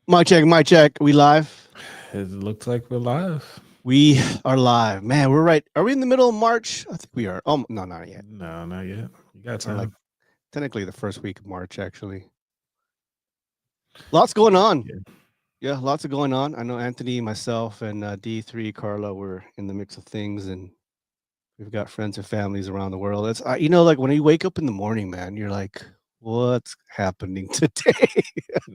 Mic check, mic check. We live? It looks like we're live. We are live. Man, we're right. Are we in the middle of March? I think we are. Oh, no, not yet. No, not yet. You got We're time. like technically the first week of March, actually. Lots going on. Yeah, lots of going on. I know Anthony, myself, and D3, Carla, we're in the mix of things, and we've got friends and families around the world. It's, like when you wake up in the morning, man, you're like, what's happening today?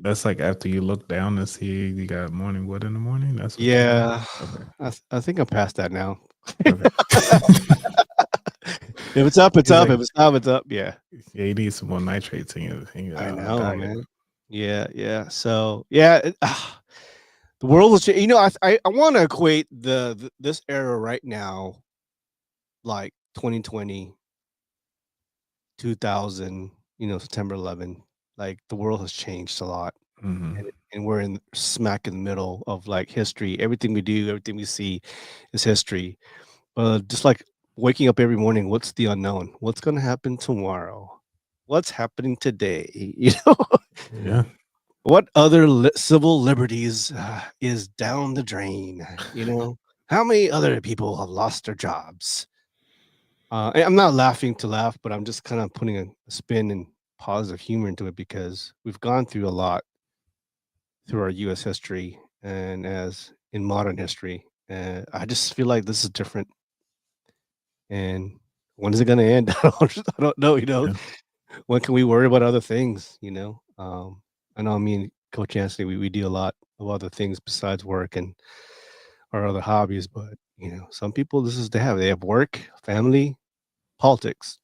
That's like after you look down and see you got morning wood in the morning. That's what Yeah, Okay. I think I'm past that now. Okay. If it's up, it's He's up. like- If it's up, it's up. Yeah. Yeah, you need some more nitrates in your I know, diet. man. Yeah. So, yeah, the world is. I want to equate this era right now, like 2020, 2000. September 11. Like the world has changed a lot, Mhm. and we're in smack in the middle of like history. Everything we do, everything we see, is history. Just like waking up every morning, what's the unknown? What's going to happen tomorrow? What's happening today? Yeah. What other civil liberties is down the drain? How many other people have lost their jobs? And I'm not laughing to laugh, but I'm just kind of putting a spin and positive humor into it because we've gone through a lot through our U.S. history and as in modern history. And I just feel like this is different. And when is it going to end? I don't know. Yeah. When can we worry about other things? I know me and Coach Anthony, we do a lot of other things besides work and our other hobbies, but some people they have work, family, politics.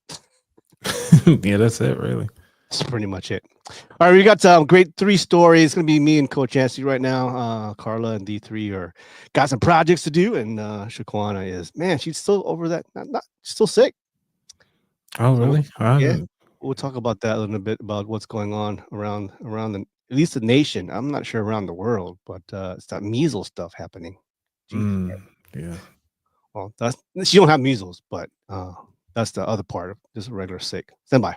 Yeah, that's it, really. That's pretty much it. All right, we got great 3 stories. It's gonna be me and Coach Anthony right now. Carla and D3 got some projects to do, and Shaquana is she's still over that, not still sick. Oh, really? Yeah, we'll talk about that a little bit about what's going on around at least the nation. I'm not sure around the world, but it's that measles stuff happening. Yeah. Well, she don't have measles, but that's the other part of just a regular sick. Stand by.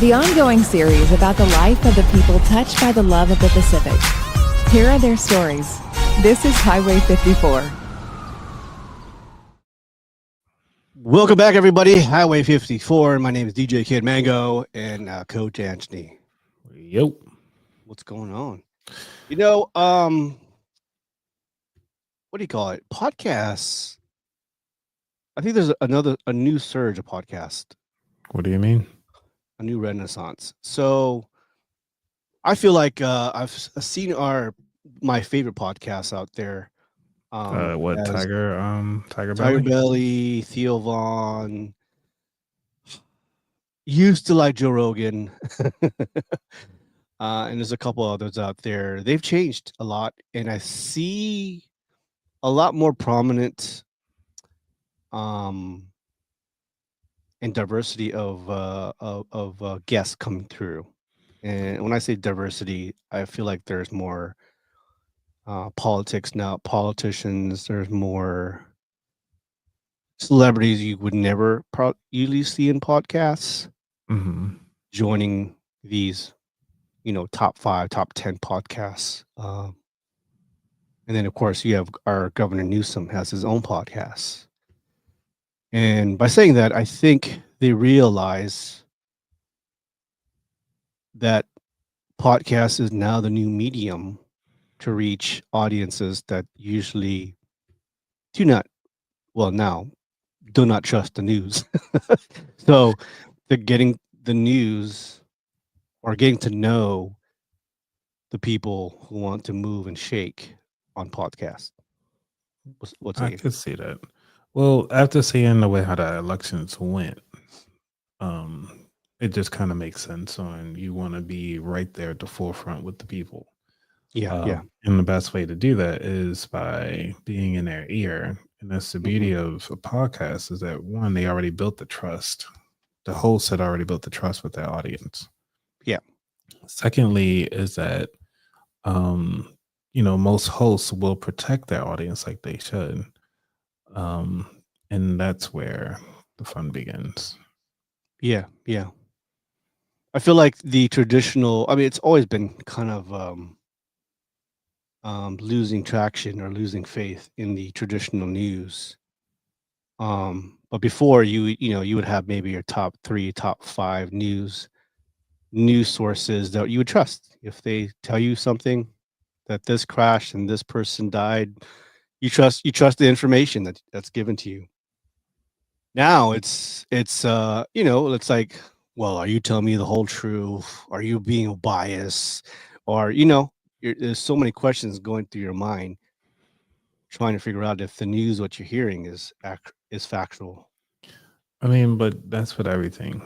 the ongoing series about the life of the people touched by the love of the Pacific. Here are their stories. This is Highway 54. Welcome back, everybody. Highway 54. My name is DJ Kid Mango and Coach Anthony. Yo. What's going on? You know, what do you call it? Podcasts. I think there's a new surge of podcast, What do you mean? a new renaissance. So I feel like seen my favorite podcasts out there. What As Tiger Tiger Belly? Belly, Theo Vaughn, used to like Joe Rogan. And there's a couple others out there. They've changed a lot, and I see a lot more prominent um and diversity of guests coming through. And when I say diversity, I feel like there's more politics now, politicians. There's more celebrities you would never usually see in podcasts Mm-hmm. joining these, top 5, top 10 podcasts. And then, of course, you have our Governor Newsom has his own podcast. And by saying that, I think they realize that podcast is now the new medium to reach audiences that usually do not, well, now do not trust the news. So they're getting the news or getting to know the people who want to move and shake on podcast. What say I you? could see that. Well, after seeing the way how the elections went, it just kind of makes sense on you want to be right there at the forefront with the people. Yeah, yeah. And the best way to do that is by being in their ear. And that's the Hmm. beauty of a podcast is that one, they already built the trust. The host had already built the trust with their audience. Yeah. Secondly, is that most hosts will protect their audience like they should. Um, and that's where the fun begins. Yeah, yeah. I feel like the traditional, I mean, it's always been kind of losing traction or losing faith in the traditional news. But before you would have maybe your top 3, top 5 news sources that you would trust. If they tell you something that this crashed and this person died, you trust the information that's given to you. Now it's like, well, are you telling me the whole truth? Are you being biased? Or there's so many questions going through your mind trying to figure out if the news what you're hearing is factual. I mean, but that's with everything.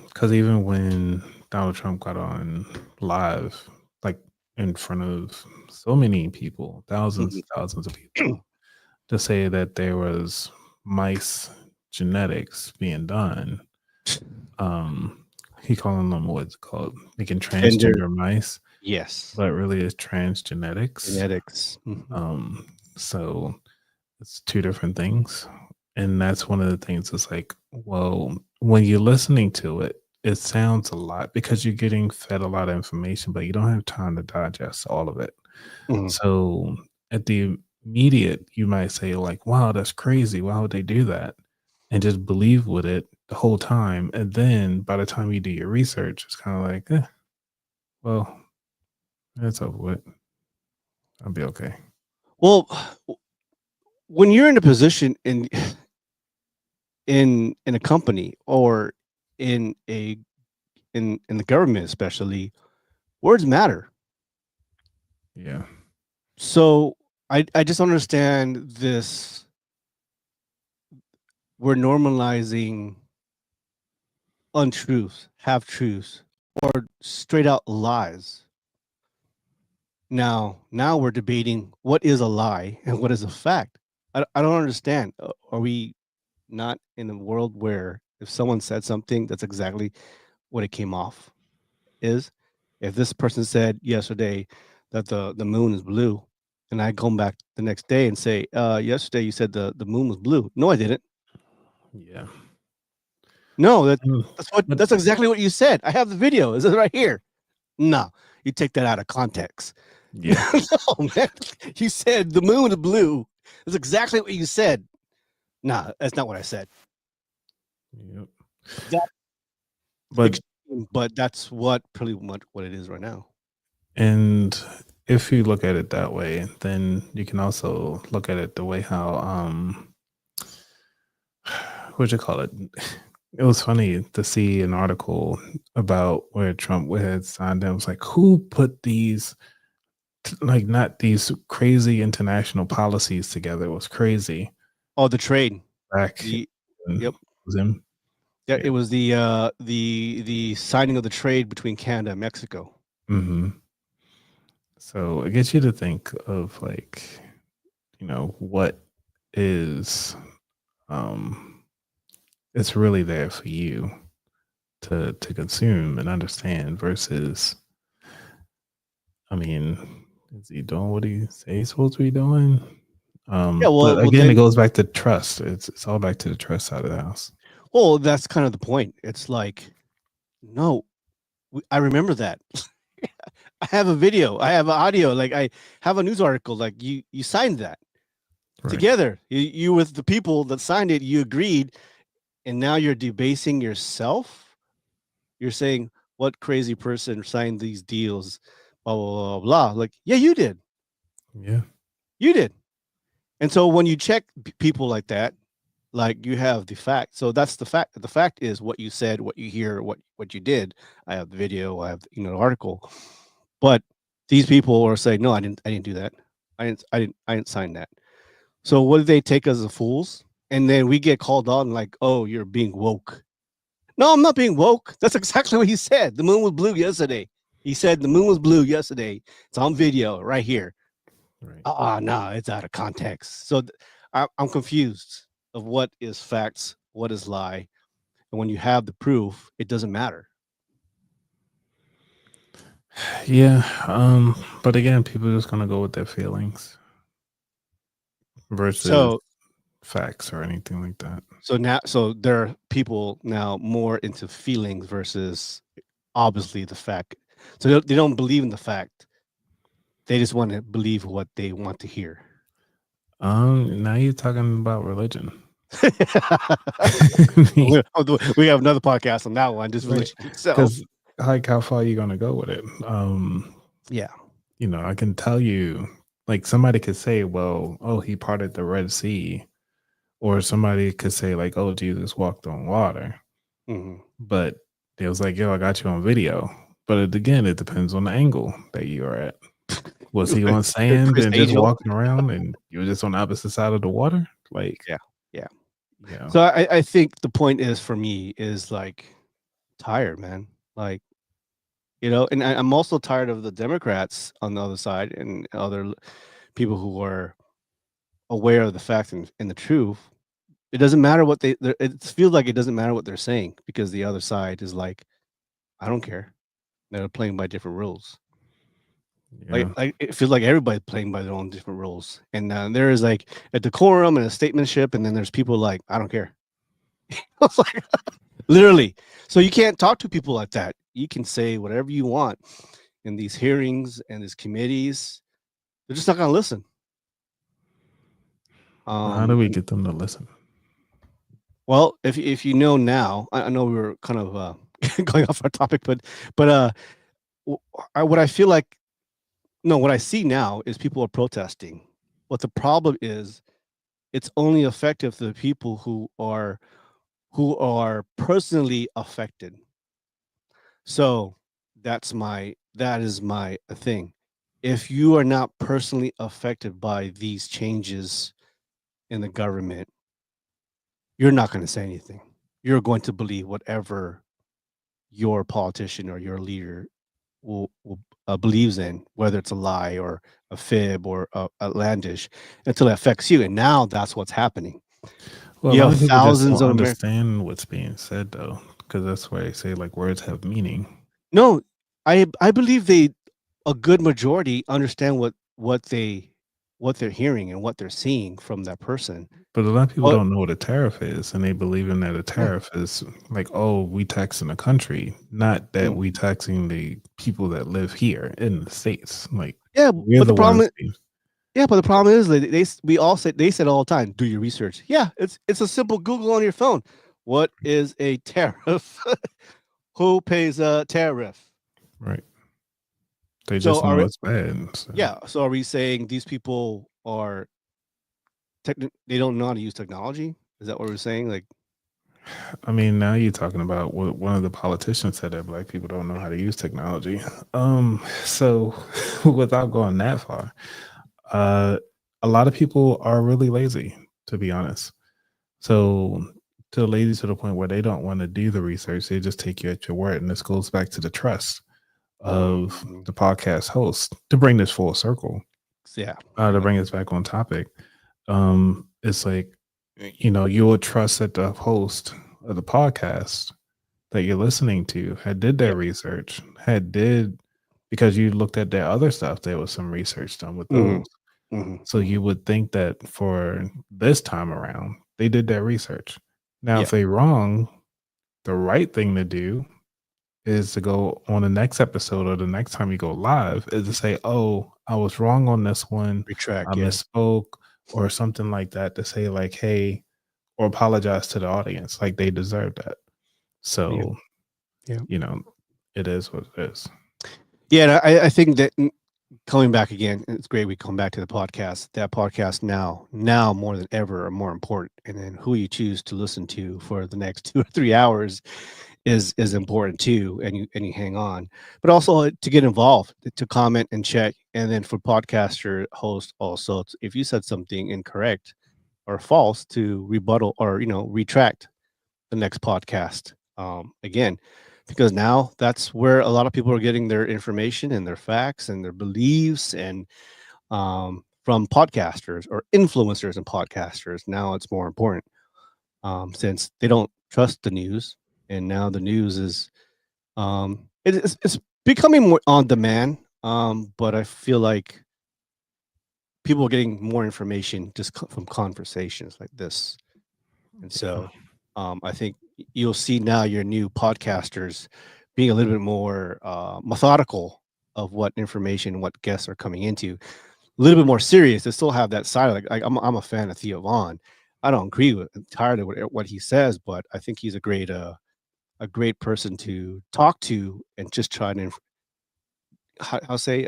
Because even when Donald Trump got on live, like in front of so many people, thousands, Mhm. thousands of people, to say that there was mice genetics being done, um, he calling them what's it called making Gender, transgender mice, yes. but really it's transgenetics. Genetics. Mhm. Um, so it's two different things. And that's one of the things it's like, well, when you're listening to it, it sounds a lot because you're getting fed a lot of information, but you don't have time to digest all of it. Mhm. So at the immediate, you might say, like, wow, that's crazy. Why would they do that? And just believe with it the whole time. And then by the time you do your research, it's kind of like, well, that's over with. I'll be okay. Well, when you're in a position in a company or in a in the government especially, words matter. Yeah. So I just don't understand this. We're normalizing untruths, half truths, or straight out lies. Now we're debating what is a lie and what is a fact. I don't understand. Are we not in a world where if someone said something, that's exactly what it came off is? If this person said yesterday that the moon is blue, and I come back the next day and say, yesterday you said the moon was blue. No, I didn't. Yeah. No, Mm, but that's exactly what you said. I have the video. Is it right here? No, you take that out of context. yeah, No, man. You said the moon is blue. That's exactly what you said. Nah, that's not what I said. yep. That's But extreme, but that's what pretty much what it is right now. and if you look at it that way, then you can also look at it the way how what you call it. It was funny to see an article about where Trump had signed. It was like, who put these like not these crazy international policies together? It was crazy Oh, the trade. back. The In, Yep. was him. Yeah, Yeah. it was the signing of the trade between Canada and Mexico. Hmm. So it gets you to think of like, what is um it's really there for you to consume and understand versus, I mean, is he doing what he say he's supposed to be doing? Yeah, But well again, it then goes back to trust. It's all back to the trust side of the house. well that's kind of the point. It's like no, I remember that. I have a video. I have audio. Like I have a news article. Like you signed that Right. together. You with the people that signed it. You agreed, and now you're debasing yourself. You're saying what crazy person signed these deals? Blah blah blah blah. Like yeah, you did. Yeah. You did. And so when you check people like that, like you have the fact. So that's the fact. The fact is what you said, what you hear, what you did. I have the video. I have the article. But these people are saying, no, I didn't do that. I didn't sign that. So what do they take us as fools? And then we get called on like, oh, you're being woke. No, I'm not being woke. That's exactly what he said. The moon was blue yesterday. He said the moon was blue yesterday. It's on video right here. Right. No, it's out of context. So I'm confused of what is facts, what is lie, and when you have the proof, it doesn't matter. Yeah. But again, people are just gonna go with their feelings versus So facts or anything like that. so there are people now more into feelings versus obviously the fact. So they don't believe in the fact. They just want to believe what they want to hear. Now you're talking about religion. We have another podcast on that one, just Right. religion itself. Because like how far are you gonna go with it? Yeah. I can tell you, like somebody could say, well, oh, he parted the Red Sea, or somebody could say, like, oh, Jesus walked on water. Hmm. But it was like, yo, I got you on video. But again, it depends on the angle that you are at. Was he on sand Chris and just Angel. walking around and you were just on the opposite side of the water? Like, Yeah. Yeah. yeah. So I think the point is for me is like tired, man. Like, and I'm also tired of the Democrats on the other side and other people who are aware of the facts and the truth. It doesn't matter what it feels like it doesn't matter what they're saying because the other side is like, I don't care. They're playing by different rules. Yeah. Like it feels like everybody's playing by their own different rules. And there is like a decorum and a statementship, and then there's people like, I don't care. It's like, literally. So you can't talk to people like that. You can say whatever you want in these hearings and these committees. They're just not going to listen. How do we get them to listen? Well, if you know now, I know we were kind of going off our topic, but what I feel like, no, what I see now is people are protesting. What the problem is, it's only effective to the people who are personally affected. So that is my thing. If you are not personally affected by these changes in the government, you're not going to say anything. You're going to believe whatever your politician or your leader will believes in, whether it's a lie or a fib or outlandish, until it affects you. And now that's what's happening. Well, a You lot have of people just thousands don't of Americans. understand what's being said, though, because that's why I say like words have meaning. No, I believe a good majority understand what they're hearing and what they're seeing from that person. But a lot of people Well, don't know what a tariff is, and they believe in that a yeah, tariff is like, oh, we taxing the country, not that mm, we taxing the people that live here in the states. Like yeah, we're but the the ones. problem is that we all say they said all the time, do your research. Yeah, it's a simple Google on your phone. What is a tariff? Who pays a tariff? Right. They So just are know we, it's bad. So, yeah, so are we saying these people are they don't know how to use technology? Is that what we're saying? Like, I mean, now you're talking about what one of the politicians said that black people don't know how to use technology. So without going that far, uh, a lot of people are really lazy, to be honest. So to lazy to the point where they don't want to do the research, they just take you at your word. And this goes back to the trust of mhm, the podcast host to bring this full circle, yeah, to yeah, bring us back on topic. It's like, you would trust that the host of the podcast that you're listening to had did their yep, research, had did because you looked at their other stuff, there was some research done with hmm, those. So hmm, you would think that for this time around, they did their research. Now, if yeah, they wrong, the right thing to do is to go on the next episode or the next time you go live is to say, "Oh, I was wrong on this one. I retract, yeah, misspoke," or something like that to say like, "Hey," or apologize to the audience, like they deserve that. yeah, So, yeah, you know, it is what it is. yeah. And I think that coming back again, it's great we come back to the podcast. That podcast now more than ever are more important. And then who you choose to listen to for the next 2 or 3 hours is important too. And you hang on, but also to get involved, to comment and check, and then for podcaster host also, if you said something incorrect or false, to rebuttal or retract the next podcast. Again, because now that's where a lot of people are getting their information and their facts and their beliefs and from podcasters or influencers and podcasters. Now it's more important since they don't trust the news, and now the news is it's becoming more on demand. But I feel like people are getting more information just from conversations like this. And Yeah. so I think you'll see now your new podcasters being a little bit more methodical of what information, what guests are coming into, a little bit more serious. They still have that side. Like I'm a fan of Theo Vaughn. I don't agree with entirely with what he says, but I think he's a great person to talk to and just try to how say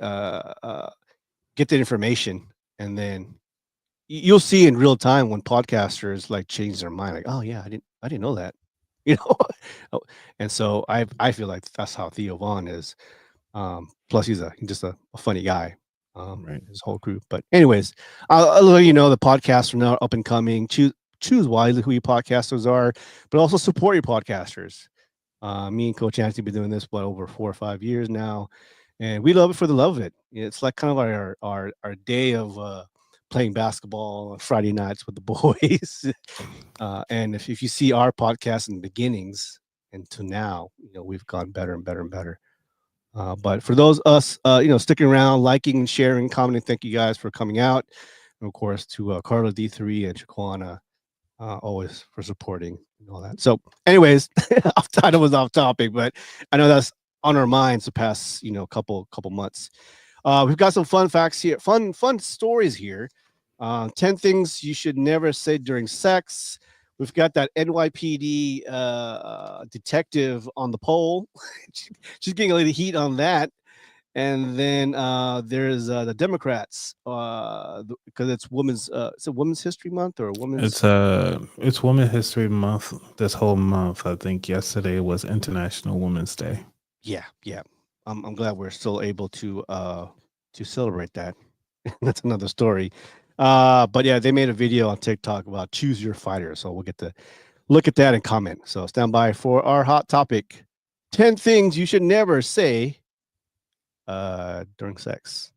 get the information, and then you'll see in real time when podcasters like change their mind, like, oh yeah, I didn't know that, you know. Oh, and so I feel like that's how Theo Vaughn is. Plus he's just a funny guy. Right. His whole group. But anyways, I'll let you know the podcasts are now up and coming. Choose wisely who your podcasters are, but also support your podcasters. Me and Coach Anthony been doing this over 4 or 5 years now, and we love it for the love of it. It's like kind of like our day of playing basketball on Friday nights with the boys. And if you see our podcast in the beginnings and to now, we've gone better and better and better. But for those us, sticking around, liking and sharing, commenting, thank you guys for coming out. And of course, to Carla D3 and Shaquana, always for supporting and all that. So, anyways, I know it was off topic, but I know that's on our minds the past, couple months. We've got some fun facts here, fun stories here. 10 things you should never say during sex. We've got that NYPD detective on the pole. She's getting a little heat on that. And then there's the Democrats because it's a Women's History Month or a Women's. It's Women History Month this whole month. I think yesterday was International Women's Day. Yeah, yeah. I'm glad we're still able to celebrate that. That's another story. But yeah, they made a video on TikTok about choose your fighter, so we'll get to look at that and comment. So stand by for our hot topic: 10 things you should never say during sex.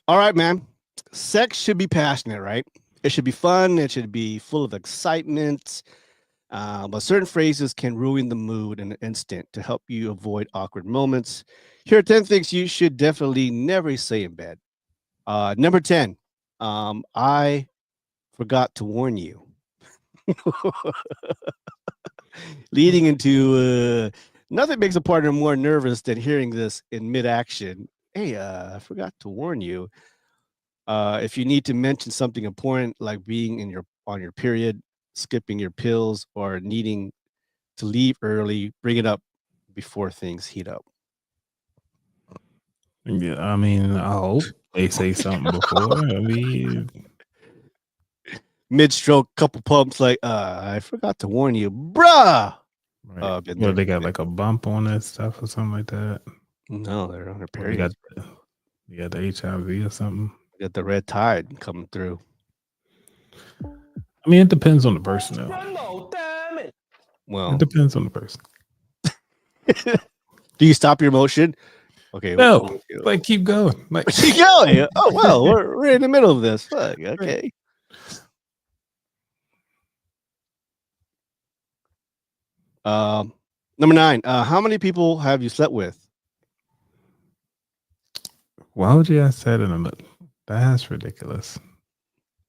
All right, man. Sex should be passionate, right? It should be fun. It should be full of excitement. But certain phrases can ruin the mood in an instant. To help you avoid awkward moments, here are 10 things you should definitely never say in bed. Number 10, I forgot to warn you. Leading into nothing makes a partner more nervous than hearing this in mid-action. Hey, I forgot to warn you. If you need to mention something important like being in your on your period, skipping your pills, or needing to leave early, bring it up before things heat up. Yeah, I mean, I hope they say something before. I mean, Mid-stroke, couple pumps, like, I forgot to warn you, bruh. right. Been Well, there. they got like a bump on that stuff or something like that. No, they're on their Or they got period. the HIV or something. Got the red tide coming through. I mean, it depends on the person, though. It Well, depends on the person. do you stop your motion? Okay. No, like keep going. Like keep going. Oh well, we're in the middle of this. Fuck. Okay. Number 9. How many people have you slept with? Why would you ask that in a middle? That's ridiculous.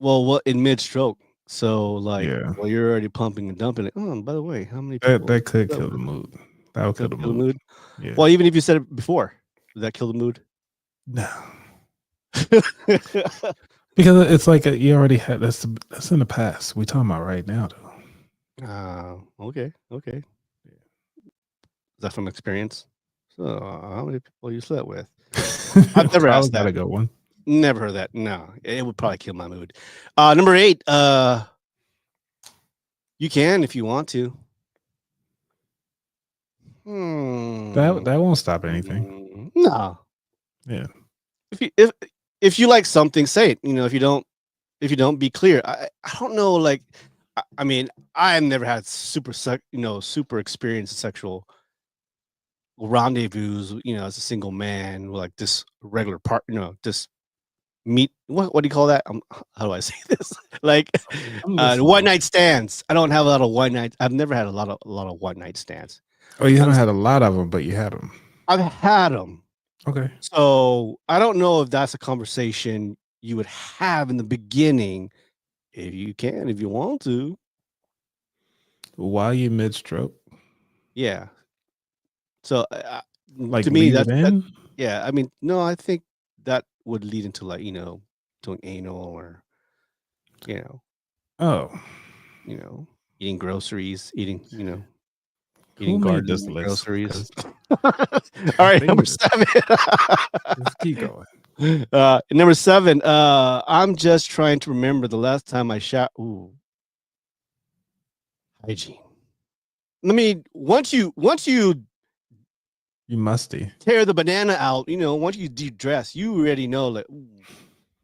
Well, what in mid-stroke? So like, Yeah. well, you're already pumping and dumping it. Oh, by the way, how many people? That could kill the mood. That would kill the mood. Yeah. Well, even if you said it before, would that kill the mood? No. Because it's like you already had that's in the past. We talking about right now, though. Okay. Is that from experience? So, how many people you slept with? I've never asked that. A good one. Never heard that. No, it would probably kill my mood. Number 8. You can if you want to. That won't stop anything. No. Yeah. If you like something, say it. You know, if you don't, be clear. I don't know. Like, I mean, I've never had super experienced sexual rendezvous. You know, as a single man, with like this regular part. You know, just meet. What do you call that? How do I say this? Like, one night stands. I don't have a lot of one night. I've never had a lot of one night stands. Oh, you haven't had a lot of them, but you had them. I've had them. Okay. So I don't know if that's a conversation you would have in the beginning. If you want to. While you mid-stroke? Yeah. So like to me, that, yeah. I mean, no, I think that would lead into like, doing anal or, oh, eating groceries, eating who made this garden list? groceries. All right, number 7. Let's keep going. Number 7. I'm just trying to remember the last time I shot. Ooh, hygiene. Let me once you You musty. tear the banana out. Once you de-dress, you already know like, ooh,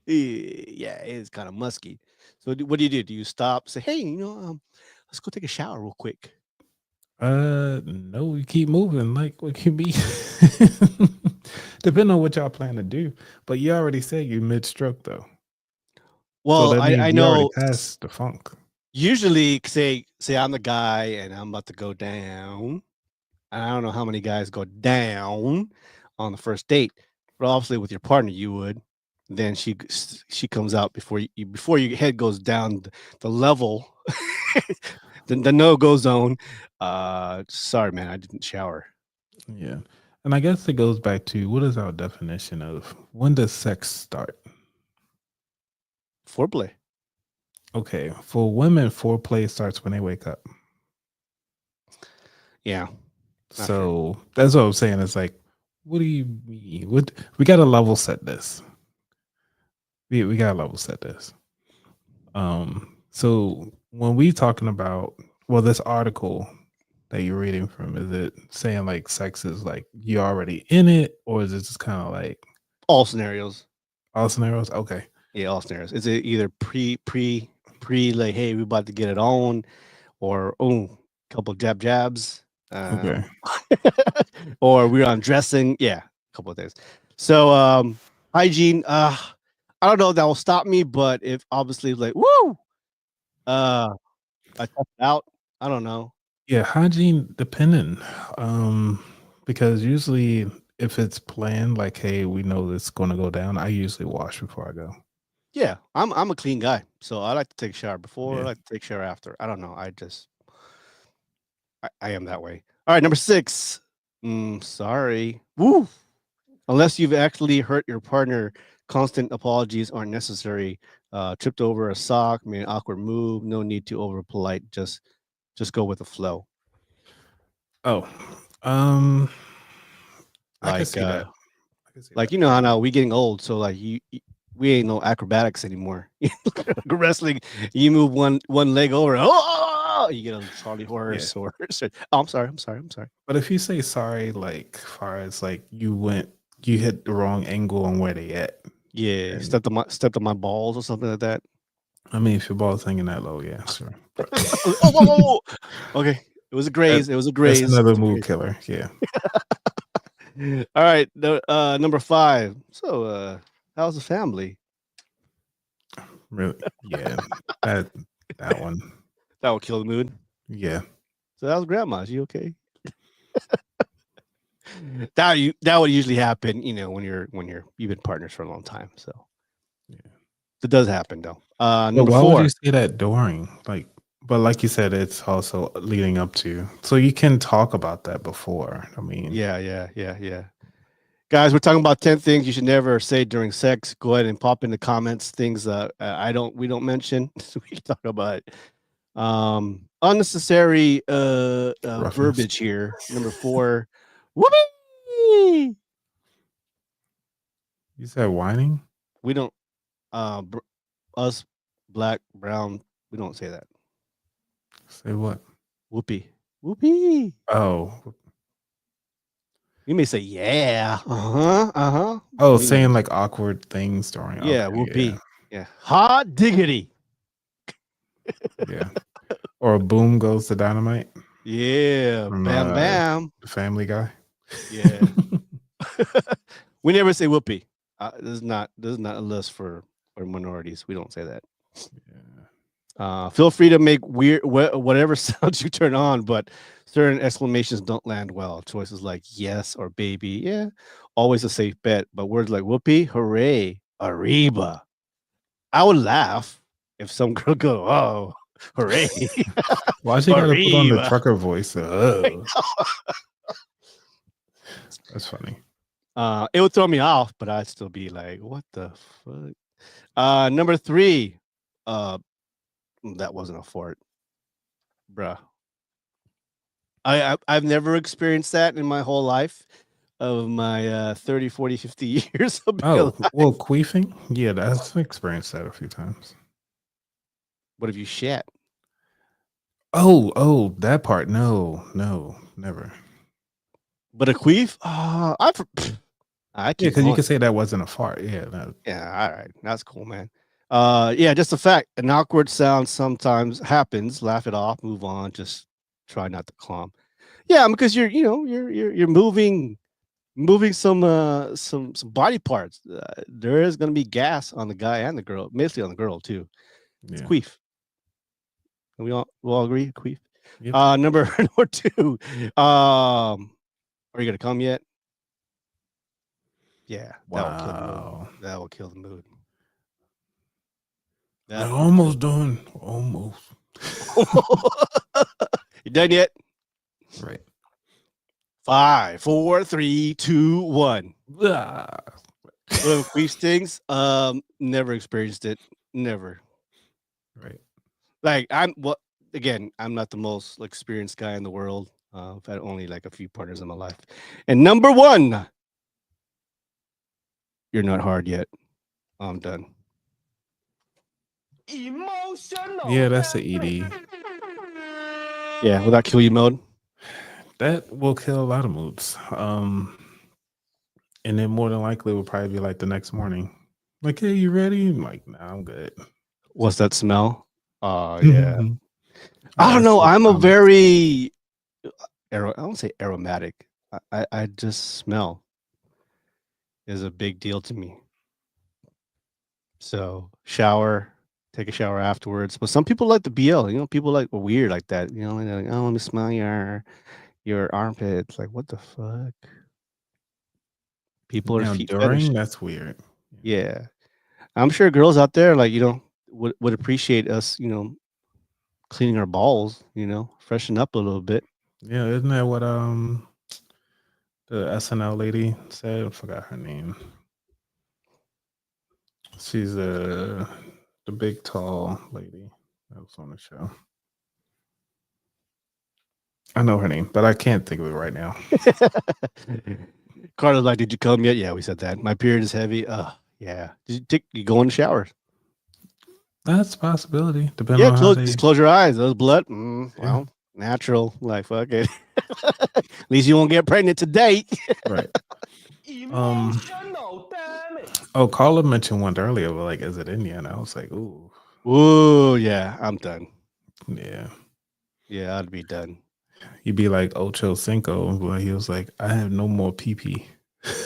yeah, it's kind of musky. So what do? Do you stop? Say, hey, let's go take a shower real quick. No, we keep moving. Like what can be depending on what y'all plan to do. But you already said you mid-stroke though. Well, so I know past the funk. Usually say I'm the guy and I'm about to go down. I don't know how many guys go down on the first date, but obviously with your partner you would. Then she comes out before your head goes down the level, the no-go zone. Sorry, man, I didn't shower. Yeah. And I guess it goes back to what is our definition of when does sex start? Foreplay. Okay. For women, foreplay starts when they wake up. Yeah. So that's what I'm saying. It's like, what do you mean? We got to level set this. We got to level set this. So when we talking about, this article that you're reading from, is it saying like sex is like you're already in it, or is it just kind of like all scenarios? All scenarios? Okay. Yeah, all scenarios. Is it either pre like, hey, we're about to get it on, or couple jabs. Okay. Or we're undressing. Yeah, a couple of things. So hygiene. I don't know if that will stop me, but if obviously like woo, I tough it out. I don't know. Yeah, hygiene dependent. Because usually if it's planned, like, hey, we know this going to go down, I usually wash before I go. Yeah, I'm a clean guy, so I like to take a shower before. I Yeah. like to take a shower after. I don't know. I am that way. All right, number 6. Sorry. Woo. Unless you've actually hurt your partner, constant apologies aren't necessary. Tripped over a sock, made an awkward move. No need to over polite. Just go with the flow. Oh, um, I can Like see that. I can see like that. you know how now we getting old, so like we ain't no acrobatics anymore. Wrestling, you move one leg over, oh, you get a Charlie horse Yeah. or oh, I'm sorry. But if you say sorry, like far as like you hit the wrong angle on where they at. Yeah, And stepped on my balls or something like that. I mean, if your ball's hanging that low, yeah, sure. But Oh, whoa, whoa, whoa. Okay, it was a that, graze. It was a that's graze. It another was a mood graze. killer. Yeah. All right, number 5. So, how's the family? Really. Yeah. That one. That will kill the mood. Yeah. So how's grandma? Is she okay? That would usually happen, when you've been partners for a long time. So Yeah. it does happen though. But Number why would you 4. say that during? But like you said, it's also leading up to. So you can talk about that before. I mean, Yeah. Guys, we're talking about 10 things you should never say during sex. Go ahead and pop in the comments things we don't mention. So we can talk about it. Unnecessary roughness. verbiage here. Number 4. Whoopee! You said whining? We don't us black, brown, we don't say that. Say what? Whoopee. Whoopee. Oh. You may say yeah. Uh-huh. Oh, We never saying say, like awkward things during. yeah, Okay, yeah. whoopee. Yeah. Hot diggity. Yeah. Or boom goes the dynamite Yeah. from Bam bam. the Family Guy. Yeah. We never say whoopee. This is not a list for minorities. We don't say that. Yeah. Feel free to make weird whatever sounds you turn on, but certain exclamations don't land well. Choices like yes or baby, yeah, always a safe bet. But words like whoopee, hooray, arriba. I would laugh if some girl go, oh, hooray, Why she gotta put on the arriba. trucker voice? Oh, that's funny. It would throw me off, but I'd still be like, what the fuck? Number 3, that wasn't a fart, bruh. I've never experienced that in my whole life of my 30, 40, 50 years of being Oh, alive. well, queefing? Yeah, that's experienced that a few times. What if you shat? Oh, that part. No, never. But a queef? I Yeah, keep because you going. could say that wasn't a fart. Yeah, no. Yeah, all right. That's cool, man. Yeah, just a fact. An awkward sound sometimes happens. Laugh it off, move on, just try not to clomp. Yeah, because you're moving some body parts. There is gonna be gas on the guy and the girl, mostly on the girl too. It's Yeah. queef. We all agree, queef. Yep. Number 2. Are you gonna come yet? Yeah, that will kill the mood. Wow. That will kill the mood. We're That will almost done. Almost. You done yet? Right. 5, 4, 3, 2, 1. Ah. Queef stings? Never experienced it. Never. Right. Like again, I'm not the most experienced guy in the world. I've had only like a few partners in my life. And number 1, you're not hard yet. I'm done. Emotional. Yeah, that's the ED. Yeah, will that kill you mode? That will kill a lot of moods. And then more than likely will probably be like the next morning. Like, hey, you ready? I'm like, nah, I'm good. What's that smell? Oh yeah. I don't That's know. so I'm a common. very I won't say aromatic. I just smell is a big deal to me. So shower, take a shower afterwards. But some people like the BL. People like are weird like that. And they're like, oh, let me smell your armpits. Like, what the fuck? People are Now feet fetish. during, that's weird. Yeah, I'm sure girls out there like would appreciate us. Cleaning our balls. Freshen up a little bit. Yeah, isn't that what the SNL lady said? I forgot her name. She's the big tall lady that was on the show. I know her name, but I can't think of it right now. Carla's like, did you come yet? Yeah, we said that. My period is heavy. Yeah. You go in the shower? That's a possibility, depending Yeah, on how just they. close your eyes. Those blood. Yeah, Well, natural. Like, fuck it. At least you won't get pregnant today. right. Oh, Carla mentioned one earlier, but like, is it Indian? I was like, ooh, Ooh, yeah, I'm done. yeah. Yeah, I'd be done. You'd be like Ocho Cinco, but he was like, I have no more pee pee.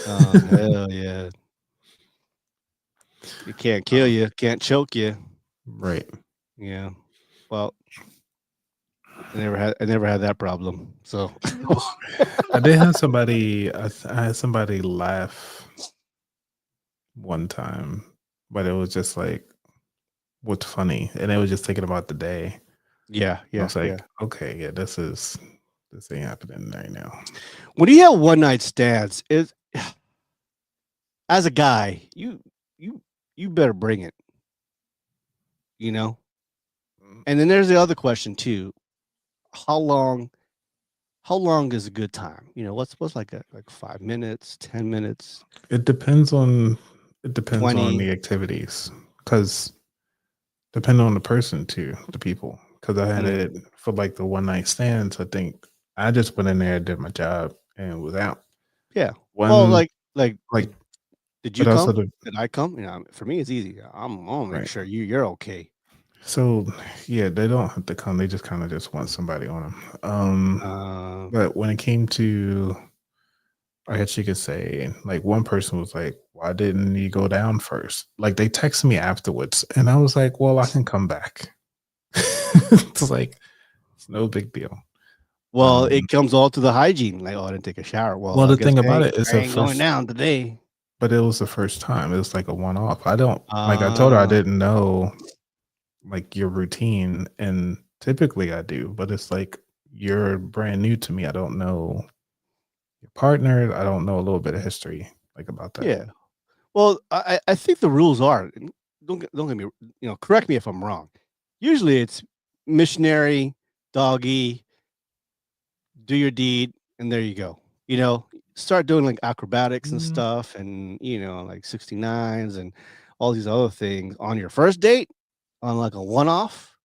Oh, hell yeah. It can't kill you, can't choke you. Right. Yeah. Well, I never had that problem. So I did have somebody. I had somebody laugh one time, but it was just like, what's funny, and they was just thinking about the day. yeah, I yeah, was yeah. like, okay, yeah, this ain't happening right now. When you have one night stands, as a guy, you better bring it, you know? And then there's the other question too. How long how long is a good time? What's like 5 minutes, 10 minutes, It depends on the 20? activities, because depending on the person too, the people. Because I had it Mm, for like the one night stands. I think I just went in there, did my job, and was out. yeah. Well, One like like, did you but also come? the Did I come? For me it's easy. I'm gonna make right. sure you're okay. So yeah, they don't have to come. They just kind of just want somebody on them. Uh But when it came to, I guess you could say, like one person was like, "Why didn't you go down first?" Like they texted me afterwards, and I was like, "Well, I can come back." It's like it's no big deal. well, Um, it comes all to the hygiene. Like, oh, I didn't take a shower. Well, well, I the guess thing I about ain't, it is I ain't going down today. but it was the first time. It was like a one off. I don't like. I told her I Uh didn't know like your routine, and typically I do, but it's like you're brand new to me. I don't know your partner. I don't know a little bit of history like about that. yeah. Well, I think the rules are, and don't get me, correct me if I'm wrong. Usually it's missionary, doggy, do your deed, and there you go. Start doing like acrobatics and Mm. stuff, and like 69s and all these other things on your first date, on like a one-off.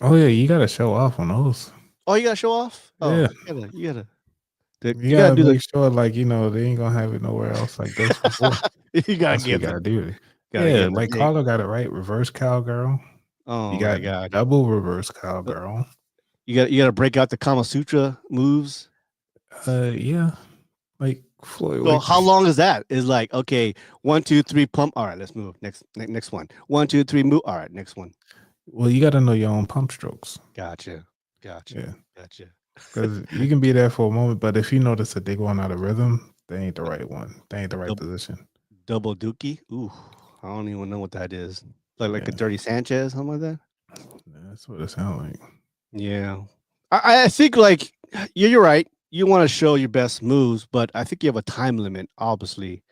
Oh yeah, you gotta show off on those. Oh, you gotta show off. Oh, Yeah, you you gotta gotta do the make sure like they ain't gonna have it nowhere else like this before. you gotta That's what you give gotta them do. gotta give Yeah, them a like dig. Carlo got it right. Reverse cowgirl. You Oh my got god. double reverse Uh, cowgirl. you gotta break out the Kama Sutra moves. Yeah, like Floyd. So Like how long is that? Is like, okay, 1, 2, 3, pump. All right, let's move. Next one. 1, 2, 3, move. All right, next one. well, you gotta know your own pump strokes. Gotcha. Gotcha. Yeah, Gotcha. because you can be there for a moment, but if you notice that they going out of rhythm, they ain't the right one. They ain't the right Dub- position. Double dookie. Ooh, I don't even know what that is. Like a Yeah, dirty Sanchez, something like that. that's what it sounds like. Yeah. I think like you're right. You want to show your best moves, but I think you have a time limit, obviously.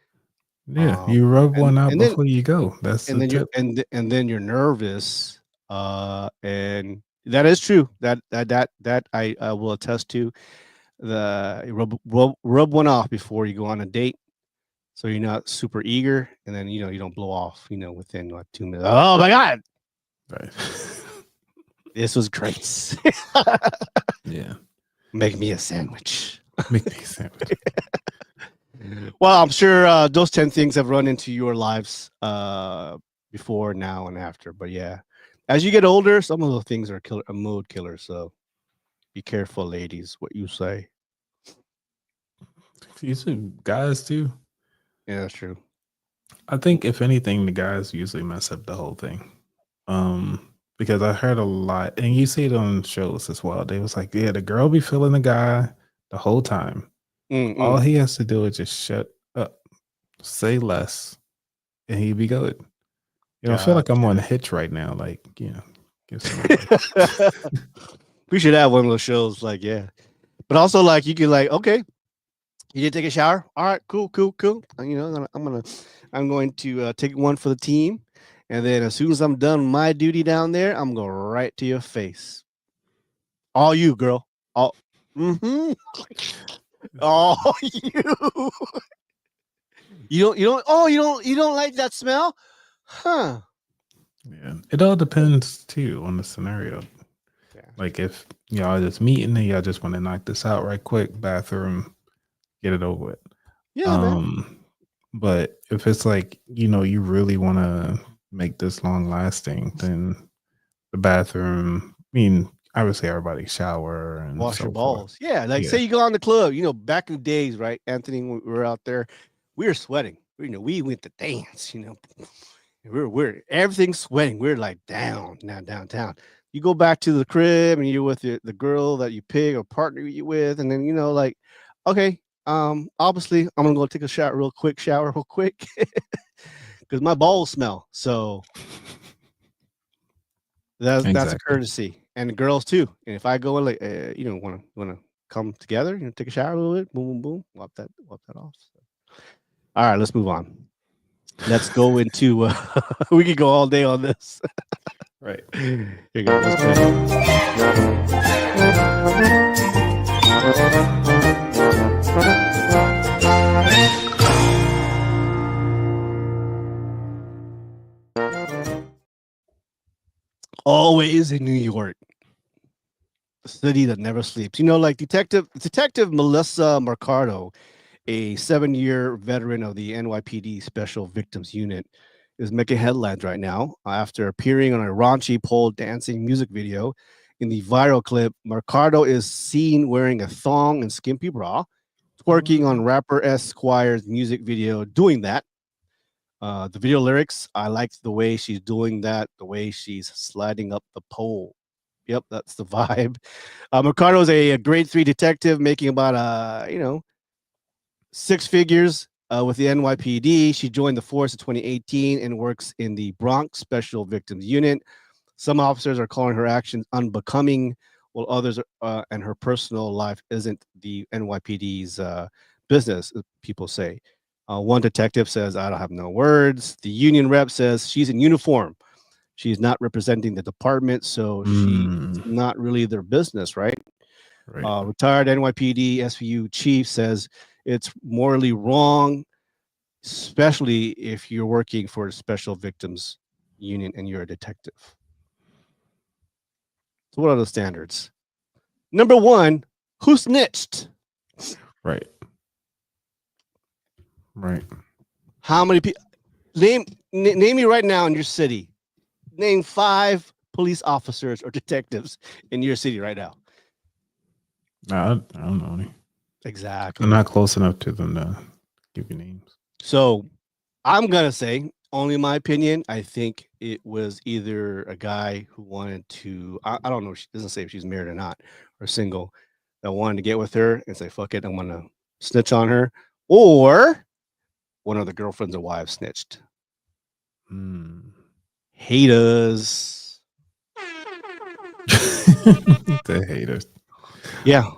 Yeah, Um, you rub and one out and then before you go. That's and the then you're tip. and then you're nervous. And that is true. That I will attest to. Rub one off before you go on a date, so you're not super eager, and then you don't blow off. Within like 2 minutes. Oh my god, Right. this was great. Yeah. Make me a sandwich. Make me a sandwich. Well, I'm sure those 10 things have run into your lives before, now, and after. But yeah, as you get older, some of those things are mood killers. So be careful, ladies, what you say. You see guys too. Yeah, that's true. I think if anything, the guys usually mess up the whole thing. Because I heard a lot, and you see it on shows as well. They was like, yeah, the girl be feeling the guy the whole time. All Mm-mm. he has to do is just shut up, say less, and he be good. I feel like I'm on Gotcha. Hitch right now. Like, give some advice. We should have one of those shows, like, yeah. But also, like, you could, like, okay, you did take a shower. All right, cool, cool, cool. I'm going to take one for the team, and then as soon as I'm done my duty down there, I'm going right to your face. All you, girl. All. Mm-hmm. All you. You don't. Oh, you don't like that smell, huh? Yeah, it all depends too on the scenario. Yeah. Like if y'all just meeting and y'all just want to knock this out right quick, bathroom, get it over with. Yeah, man. Um, but if it's like you really want to make this long lasting, then the bathroom. I mean, obviously everybody shower and Wash your so forth. balls. Yeah, like Yeah. say you go on the club. Back in the days, right, Anthony, when we were out there, we were sweating. We went to dance. We're everything's sweating. We're like downtown. You go back to the crib and you're with the girl that you pick or partner you with, and then like, okay, obviously I'm gonna go take a shower real quick, because my balls smell. So that's a Exactly. courtesy, and the girls too. And if I go like, wanna come together, take a shower a little bit, boom, boom, boom, wipe that off. So. All right, let's move on. Let's go into. We could go all day on this. Right. Here you go. Let's play it. Always in New York, the city that never sleeps. Like Detective Melissa Mercado, a 7-year veteran of the NYPD Special Victims Unit, is making headlines right now after appearing on a raunchy pole dancing music video. In the viral clip, Mercado is seen wearing a thong and skimpy bra, twerking on rapper Esquire's music video, doing that. The video lyrics, I liked the way she's doing that, the way she's sliding up the pole. Yep, that's the vibe. Mercado is a grade 3 detective making about, 6 figures with the NYPD. She joined the force in 2018 and works in the Bronx Special Victims Unit. Some officers are calling her actions unbecoming, while others and her personal life isn't the NYPD's business, people say. One detective says, I don't have no words. The union rep says she's in uniform. She's not representing the department, so she's Mm, not really their business, right? right. Retired NYPD SVU chief says it's morally wrong, especially if you're working for a special victims union and you're a detective. So, what are the standards? Number one, who snitched? Right. Right. How many people? Name me right now in your city. Name 5 police officers or detectives in your city right now. I don't know any. I'm Exactly. not close enough to them to give you names. So I'm gonna say, only my opinion, I think it was either a guy who wanted to. I don't know. She doesn't say if she's married or not or single, that wanted to get with her and say, "Fuck it, I'm gonna snitch on her," or one of the girlfriends or wives snitched. Mm. Haters. The haters. Yeah.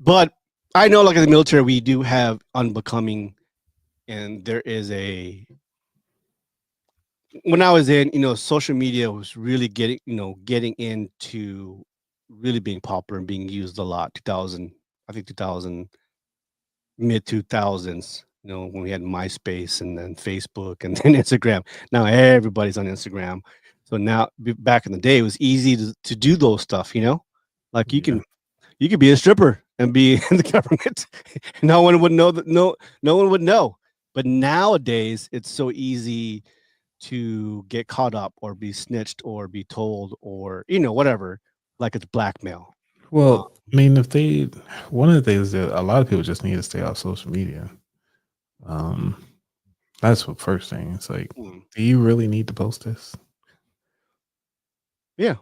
But I know, like in the military, we do have unbecoming, and there is a. When I was in, social media was really getting into really being popular and being used a lot. 2000, I think 2000, mid 2000s. When we had MySpace and then Facebook and then Instagram. Now everybody's on Instagram. So now, back in the day, it was easy to do those stuff. Like Yeah. you could be a stripper and be in the government. No one would know that. No one would know. But nowadays, it's so easy to get caught up or be snitched or be told or whatever, like it's blackmail. Uh, Well, I mean, one of the things that a lot of people just need to stay off social media. Um, That's what first thing. It's like, Mm, do you really need to post this? yeah,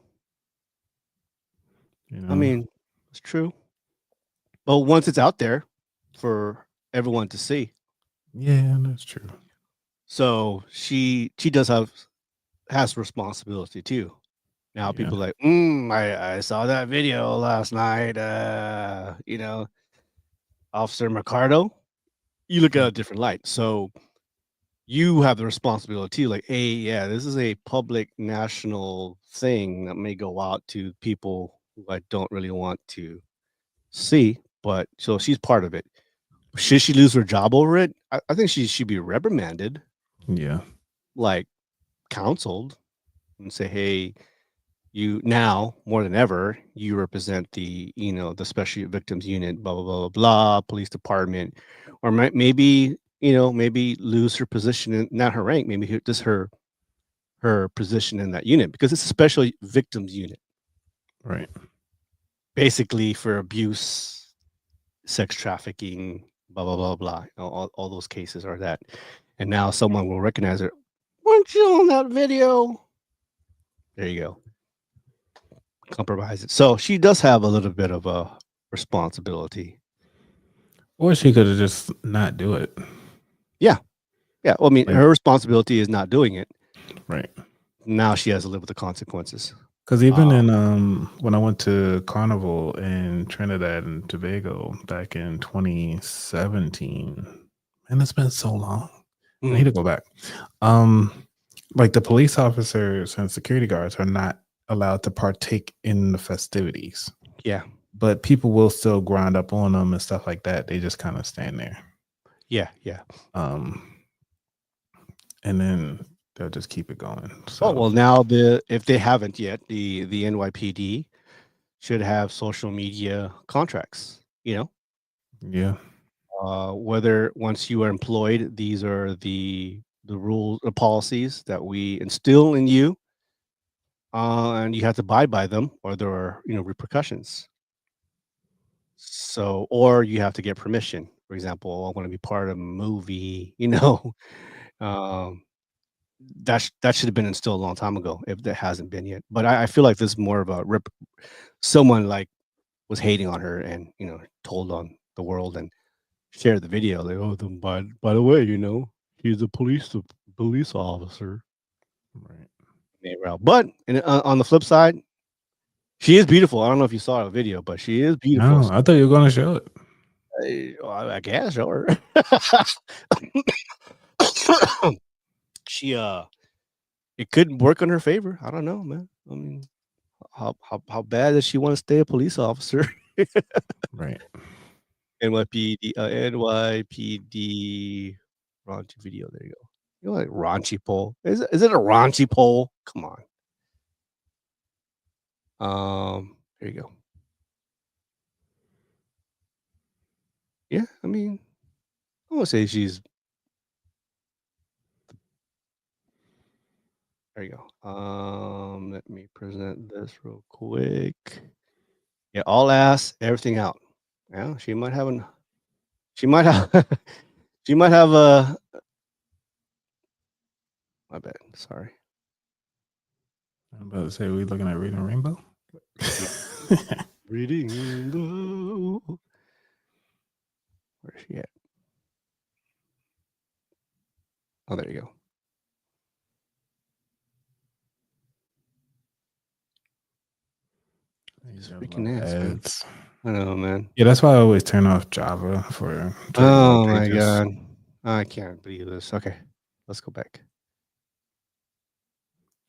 You I know? mean, it's true. But once it's out there for everyone to see, Yeah, that's true. so she does have has responsibility too. Now Yeah. people are like, I saw that video last night. Officer Mercado. You look at Mm, a different light. So you have the responsibility, like, hey, yeah, this is a public national thing that may go out to people who I don't really want to see. But so she's part of it. Should she lose her job over it? I think she should be reprimanded, yeah. like counseled, and say, hey, you now more than ever, you represent the special victims unit, blah blah blah blah blah, police department, or maybe maybe lose her position in not her rank, maybe just her position in that unit because it's a special victims unit, Right. basically for abuse, sex trafficking, blah blah blah blah. All those cases are that, and now someone will recognize her. Weren't you on that video? There you go. Compromise it. So she does have a little bit of a responsibility. Or she could have just not do it. Yeah. Yeah. Well, I mean, Like, her responsibility is not doing it. right. Now she has to live with the consequences. Because even Uh, in when I went to Carnival in Trinidad and Tobago back in 2017, and it's been so long. I need mm, to go back. Um, like the police officers and security guards are not allowed to partake in the festivities, yeah. but people will still grind up on them and stuff like that. They just kind of stand there. Yeah. Yeah. Um, and then they'll just keep it going. Oh, So well, now if they haven't yet, the NYPD should have social media contracts, yeah, whether once you are employed, these are the rules, the policies that we instill in you, and you have to abide by them, or there are repercussions. So, or you have to get permission. For example, I want to be part of a movie. um, that should have been instilled a long time ago if that hasn't been yet. But I feel like this is more of a someone like was hating on her and told on the world and shared the video. Like, oh, by the way, he's a police officer. right. But on the flip side, she is beautiful. I don't know if you saw the video, but she is beautiful. No, I thought you were gonna show it. I guess, sure. She it could work in her favor. I don't know, man. I mean, how bad does she want to stay a police officer? Right. NYPD raunchy video. There you go. Like raunchy poll. Is it a raunchy poll? Come on. There you go. Yeah, I mean, I won't say she's there you go. Let me present this real quick. Yeah, all ass, everything out. Yeah, she might have she might have a my bad. Sorry. I'm about to say, we looking at Reading Rainbow? Yeah. Reading the where's she at? Oh, there you go. These freaking ads, man. Ads. I know, man. Yeah, that's why I always turn off Java for certain web Oh my pages. god. I can't believe this. Okay. Let's go back.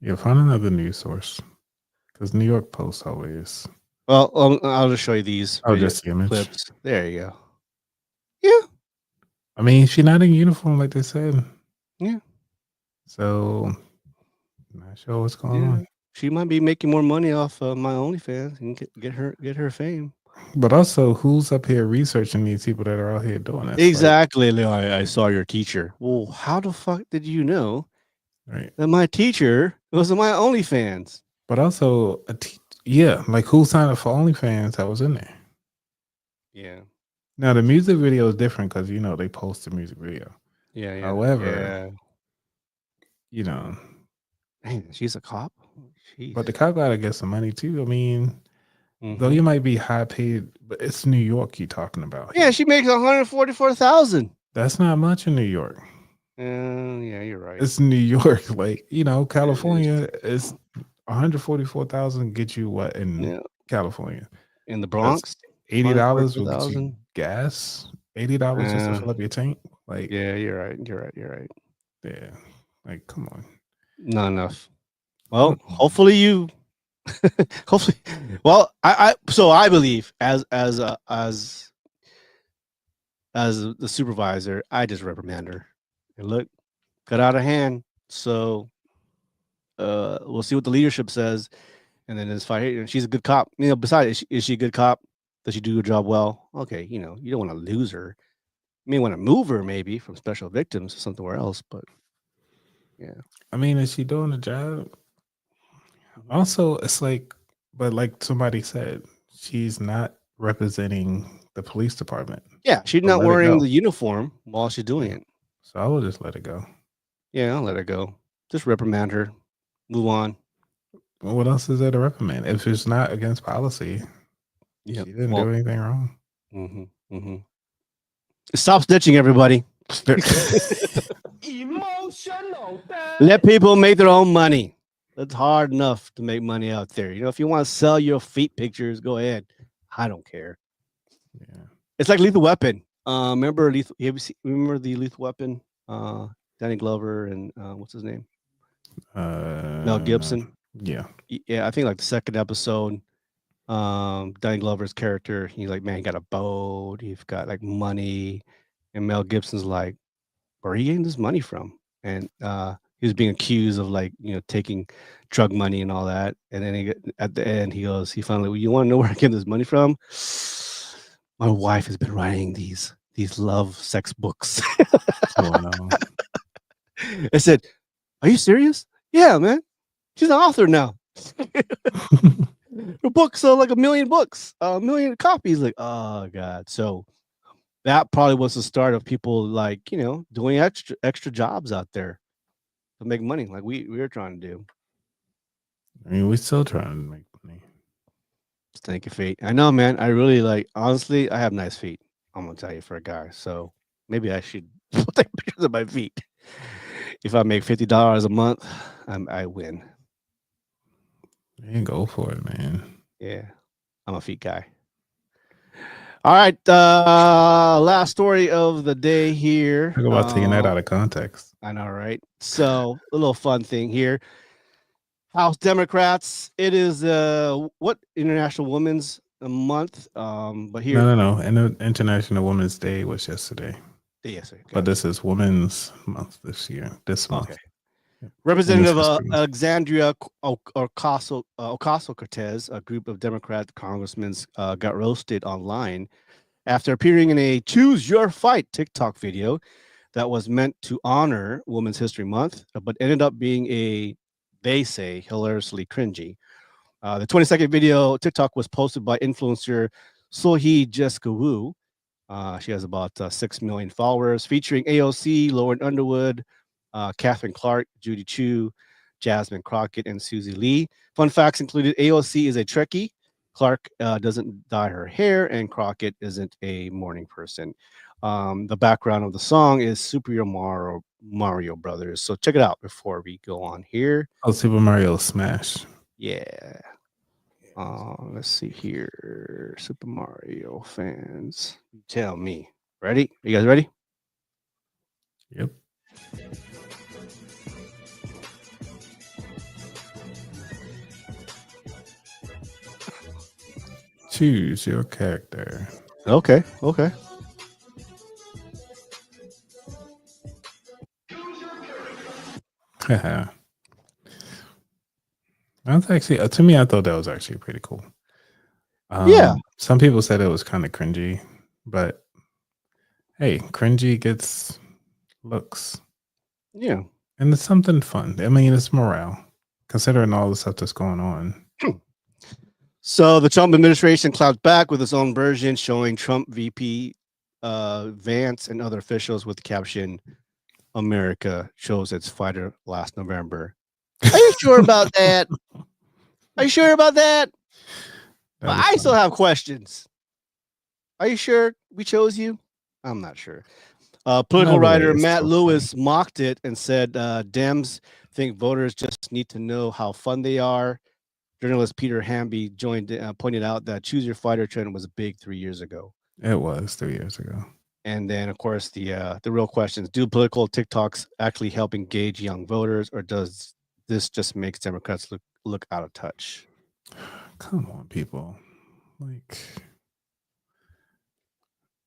Yeah, find another news source. Because New York Post always. Well, I'll just show you these Oh, video just the image. clips. There you go. Yeah. I mean, she's not in uniform like they said. Yeah. So, not sure what's going Yeah. on. She might be making more money off my OnlyFans and get her fame. But also, who's up here researching these people that are out here doing this? Exactly. I saw your teacher. Well, how the fuck did you know Right. that my teacher was my OnlyFans? But also, yeah, like who signed up for OnlyFans that was in there? Yeah. Now, the music video is different because, they post the music video. Yeah. However, you know, Dang, she's a cop. Jeez. but the cop gotta get some money too. I mean, though Mhm. you might be high paid, but it's New York you're talking about Yeah, here. she makes 144,000. That's not much in New York. Yeah, you're right. It's New York. Like, It is. California is 144,000 get you what in Yeah, California? in the That's Bronx, $80 will get you 144,000. gas. $80 just to Uh, fill up your tank. Like, yeah, you're right. You're right. yeah. Like, come on. Not enough. Well, Mm-mm. hopefully you. Hopefully, well, so I believe as the supervisor, I just reprimand her. And look, got out of hand. So we'll see what the leadership says, and then it's fine. Hey, she's a good cop. Besides, is she a good cop? Does she do her job well? Okay, you don't want to lose her. You may want to move her maybe from special victims to somewhere else, but yeah. I mean, is she doing the job? Mhm. Also, it's like, but like somebody said, she's not representing the police department. Yeah, she's So not let it wearing go. the uniform while she's doing Yeah. it. So I will just let it go. Yeah, I'll let her go. Just reprimand her. Move on. Well, what else is there to recommend? If it's not against policy, Yeah. she didn't Well, do anything wrong. stop snitching, everybody. Emotional Let people make their own money. It's hard enough to make money out there. If you want to sell your feet pictures, go ahead. I don't care. Yeah. It's like Lethal Weapon. Remember Lethal? Remember the Lethal Weapon? Danny Glover and what's his name? Mel Uh, Gibson. yeah. Yeah, I think like the second episode. Danny Glover's character, he's like, man, he got a boat, he's got like money, and Mel Gibson's like, where are you getting this money from? And he was being accused of like, taking drug money and all that. And then at the end, he finally, well, you want to know where I get this money from? My wife has been writing these love sex books. Oh no. I said, are you serious? Yeah, man. She's an author now. Her books sell like 1 million books, 1 million copies. Like, oh god. So that probably was the start of people like doing extra jobs out there to make money, like we were trying to do. I mean, we're still trying to make money. Thank you, feet. I know, man. I really like. Honestly, I have nice feet. I'm gonna tell you for a guy. So maybe I should take pictures of my feet. If I make $50 a month, I win. Man, go for it, man. Yeah, I'm a feet guy. All right, last story of the day here. Talk about taking that out of context. I know, right? So a little fun thing here. House Democrats. It is what International Women's Month. But here, No. And the International Women's Day was yesterday. yes, But this is Women's Month this year. This month. okay. Yep. Representative Women's History Month. Alexandria Ocasio-Cortez, a group of Democrat congressmen, got roasted online after appearing in a "Choose Your Fight" TikTok video that was meant to honor Women's History Month, but ended up being they say, hilariously cringy. The 20-second video TikTok was posted by influencer Sohee Jessica Wu. She has about 6 million followers, featuring AOC, Lauren Underwood, Catherine Clark, Judy Chu, Jasmine Crockett, and Susie Lee. Fun facts included AOC is a Trekkie, Clark doesn't dye her hair, and Crockett isn't a morning person. The background of the song is Super Mario Brothers. So check it out before we go on here. Oh, Super Mario Smash. Yeah. Let's see here. Super Mario fans. Tell me. Ready? You guys ready? Yep. Choose your character. Okay. That's actually to me. I thought that was actually pretty cool. Yeah. Some people said it was kind of cringy, but hey, cringy gets looks. Yeah. And it's something fun. I mean, it's morale, considering all the stuff that's going on. So the Trump administration clapped back with its own version showing Trump VP Vance and other officials with the caption, America chose its fighter last November. Are you sure about that? Are you sure about that? Well, That is I still funny. have questions. Are you sure we chose you? I'm not sure. Political writer Nevertheless, it's Matt still funny. Lewis mocked it and said Dems think voters just need to know how fun they are. Journalist Peter Hamby pointed out that choose your fighter trend was big 3 years ago. It was 3 years ago. And then, of course, the real questions: do political TikToks actually help engage young voters, or does this just makes Democrats look out of touch? Come on, people. Like,